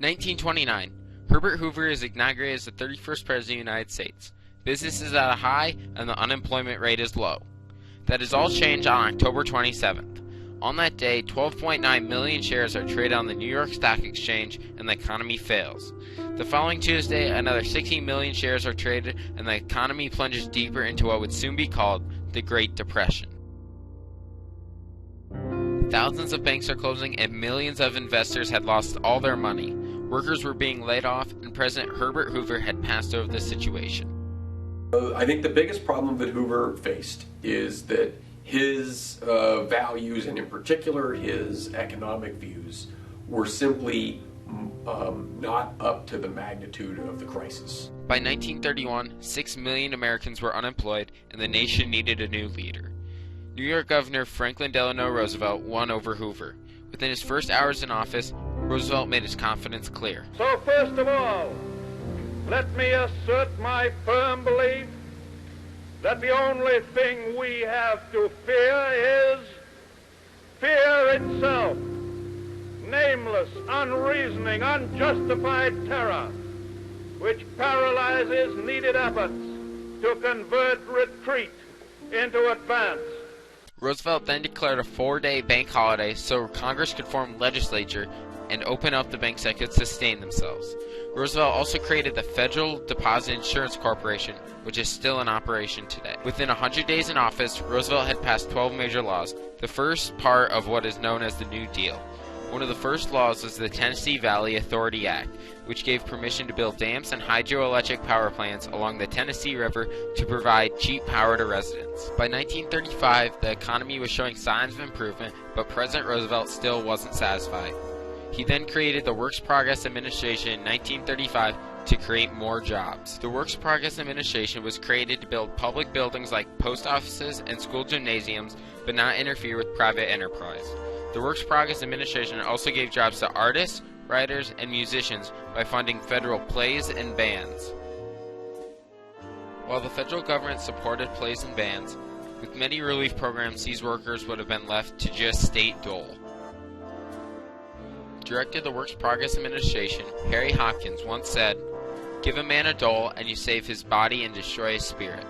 1929. Herbert Hoover is inaugurated as the 31st President of the United States. Business is at a high and the unemployment rate is low. That is all changed on October 27th. On that day, 12.9 million shares are traded on the New York Stock Exchange and the economy fails. The following Tuesday, another 16 million shares are traded and the economy plunges deeper into what would soon be called the Great Depression. Thousands of banks are closing and millions of investors had lost all their money. Workers were being laid off and President Herbert Hoover had passed over the situation. I think the biggest problem that Hoover faced is that his values, and in particular his economic views, were simply not up to the magnitude of the crisis. By 1931, 6 million Americans were unemployed and the nation needed a new leader. New York Governor Franklin Delano Roosevelt won over Hoover. Within his first hours in office, Roosevelt made his confidence clear. So first of all, let me assert my firm belief that the only thing we have to fear is fear itself. Nameless, unreasoning, unjustified terror, which paralyzes needed efforts to convert retreat into advance. Roosevelt then declared a 4-day bank holiday so Congress could form legislature and open up the banks that could sustain themselves. Roosevelt also created the Federal Deposit Insurance Corporation, which is still in operation today. Within 100 days in office, Roosevelt had passed 12 major laws, the first part of what is known as the New Deal. One of the first laws was the Tennessee Valley Authority Act, which gave permission to build dams and hydroelectric power plants along the Tennessee River to provide cheap power to residents. By 1935, the economy was showing signs of improvement, but President Roosevelt still wasn't satisfied. He then created the Works Progress Administration in 1935 to create more jobs. The Works Progress Administration was created to build public buildings like post offices and school gymnasiums, but not interfere with private enterprise. The Works Progress Administration also gave jobs to artists, writers, and musicians by funding federal plays and bands. While the federal government supported plays and bands, with many relief programs these workers would have been left to just state dole. Director of the Works Progress Administration, Harry Hopkins, once said, "Give a man a dole and you save his body and destroy his spirit.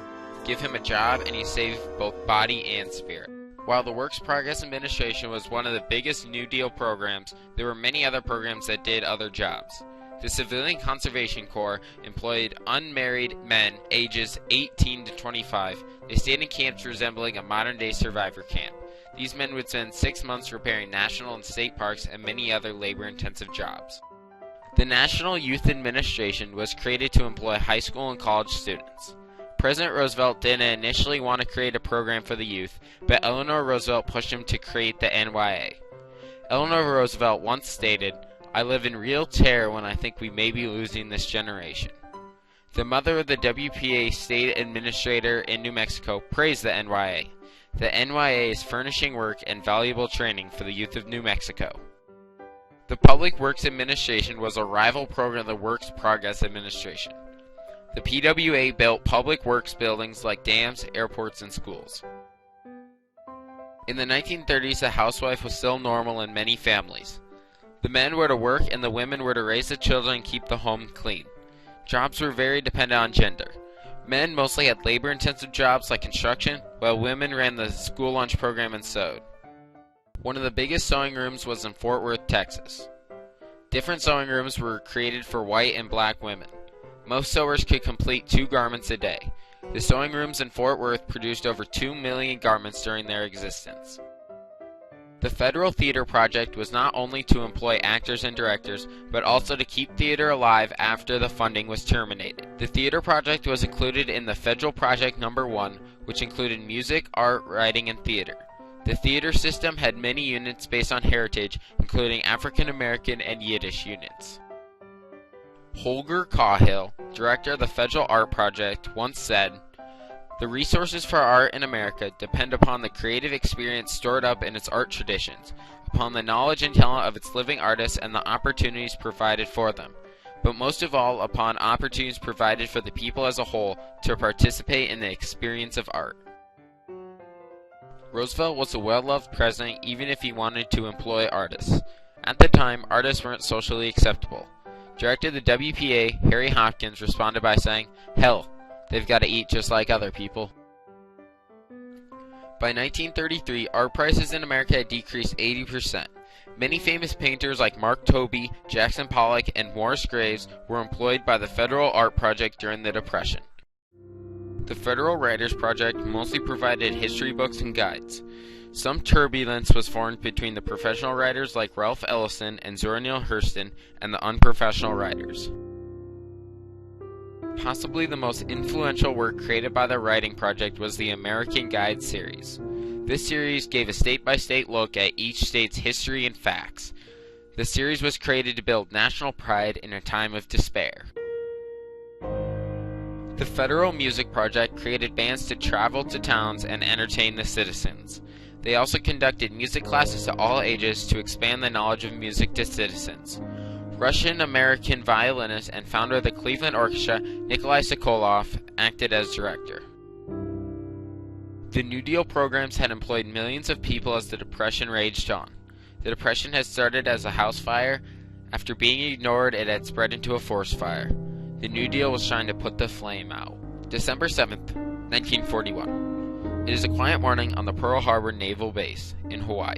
Give him a job and you save both body and spirit." While the Works Progress Administration was one of the biggest New Deal programs, there were many other programs that did other jobs. The Civilian Conservation Corps employed unmarried men ages 18 to 25. They stayed in camps resembling a modern-day survivor camp. These men would spend 6 months repairing national and state parks and many other labor-intensive jobs. The National Youth Administration was created to employ high school and college students. President Roosevelt didn't initially want to create a program for the youth, but Eleanor Roosevelt pushed him to create the NYA. Eleanor Roosevelt once stated, "I live in real terror when I think we may be losing this generation." The mother of the WPA state administrator in New Mexico praised the NYA. The NYA is furnishing work and valuable training for the youth of New Mexico. The Public Works Administration was a rival program of the Works Progress Administration. The PWA built public works buildings like dams, airports, and schools. In the 1930s, the housewife was still normal in many families. The men were to work and the women were to raise the children and keep the home clean. Jobs were very dependent on gender. Men mostly had labor-intensive jobs like construction, while women ran the school lunch program and sewed. One of the biggest sewing rooms was in Fort Worth, Texas. Different sewing rooms were created for white and black women. Most sewers could complete 2 garments a day. The sewing rooms in Fort Worth produced over 2 million garments during their existence. The Federal Theater Project was not only to employ actors and directors, but also to keep theater alive after the funding was terminated. The Theater Project was included in the Federal Project No. 1, which included music, art, writing, and theater. The theater system had many units based on heritage, including African American and Yiddish units. Holger Cahill, director of the Federal Art Project, once said, "The resources for art in America depend upon the creative experience stored up in its art traditions, upon the knowledge and talent of its living artists and the opportunities provided for them, but most of all upon opportunities provided for the people as a whole to participate in the experience of art." Roosevelt was a well-loved president even if he wanted to employ artists. At the time, artists weren't socially acceptable. Director of the WPA, Harry Hopkins, responded by saying, "Hell, they've got to eat just like other people." By 1933, art prices in America had decreased 80%. Many famous painters like Mark Tobey, Jackson Pollock, and Morris Graves were employed by the Federal Art Project during the Depression. The Federal Writers Project mostly provided history books and guides. Some turbulence was formed between the professional writers like Ralph Ellison and Zora Neale Hurston and the unprofessional writers. Possibly the most influential work created by the Writing Project was the American Guide series. This series gave a state-by-state look at each state's history and facts. The series was created to build national pride in a time of despair. The Federal Music Project created bands to travel to towns and entertain the citizens. They also conducted music classes to all ages to expand the knowledge of music to citizens. Russian-American violinist and founder of the Cleveland Orchestra, Nikolai Sokolov, acted as director. The New Deal programs had employed millions of people as the Depression raged on. The Depression had started as a house fire. After being ignored, it had spread into a forest fire. The New Deal was trying to put the flame out. December 7th, 1941. It is a quiet morning on the Pearl Harbor Naval Base in Hawaii,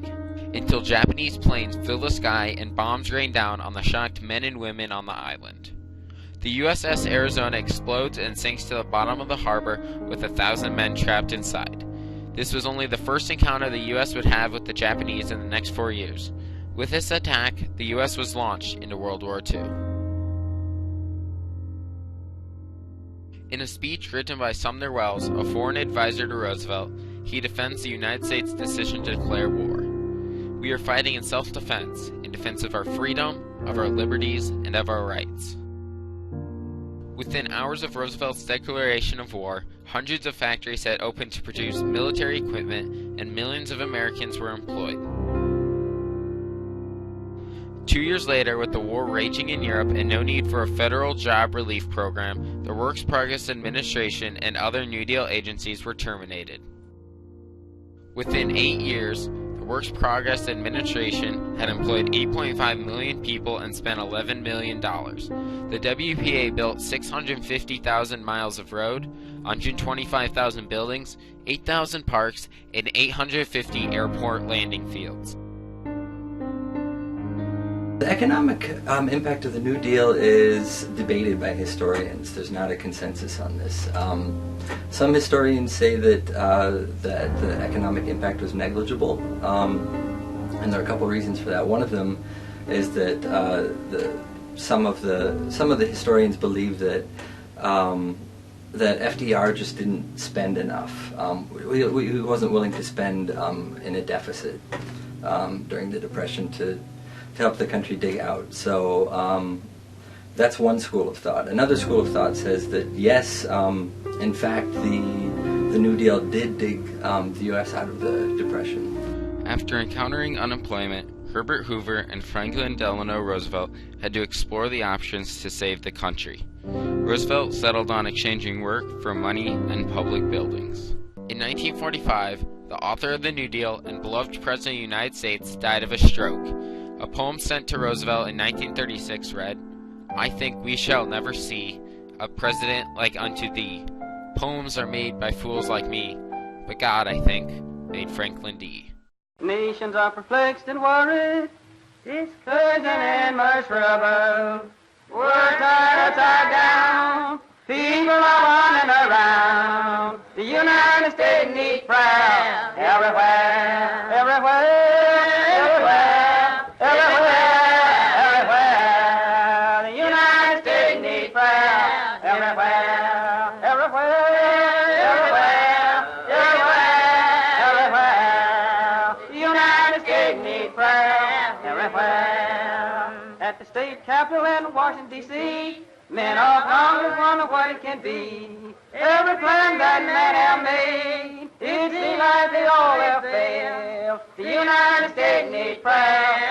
until Japanese planes fill the sky and bombs rain down on the shocked men and women on the island. The USS Arizona explodes and sinks to the bottom of the harbor with 1,000 men trapped inside. This was only the first encounter the U.S. would have with the Japanese in the next 4 years. With this attack, the U.S. was launched into World War II. In a speech written by Sumner Welles, a foreign advisor to Roosevelt, he defends the United States' decision to declare war. "We are fighting in self-defense, in defense of our freedom, of our liberties, and of our rights." Within hours of Roosevelt's declaration of war, hundreds of factories had opened to produce military equipment, and millions of Americans were employed. 2 years later, with the war raging in Europe and no need for a federal job relief program, the Works Progress Administration and other New Deal agencies were terminated. Within 8 years, the Works Progress Administration had employed 8.5 million people and spent $11 million. The WPA built 650,000 miles of road, 125,000 buildings, 8,000 parks, and 850 airport landing fields. The economic impact of the New Deal is debated by historians. There's not a consensus on this. Some historians say that the economic impact was negligible, and there are a couple of reasons for that. One of them is that some of the historians believe that FDR just didn't spend enough. He wasn't willing to spend in a deficit during the Depression to help the country dig out. So that's one school of thought. Another school of thought says that yes, in fact, the New Deal did dig the U.S. out of the Depression. After encountering unemployment, Herbert Hoover and Franklin Delano Roosevelt had to explore the options to save the country. Roosevelt settled on exchanging work for money and public buildings. In 1945, the author of the New Deal and beloved President of the United States died of a stroke. A poem sent to Roosevelt in 1936 read, "I think we shall never see a president like unto thee. Poems are made by fools like me, but God, I think, made Franklin D." Nations are perplexed and worried, discouraged and miserable. We're tired upside down, people are running around. The United States needs prayer everywhere, everywhere. At the state capitol in Washington, D.C., men of Congress wonder what it can be. Every plan that men have made, it seems like they all have failed. The United States needs prayer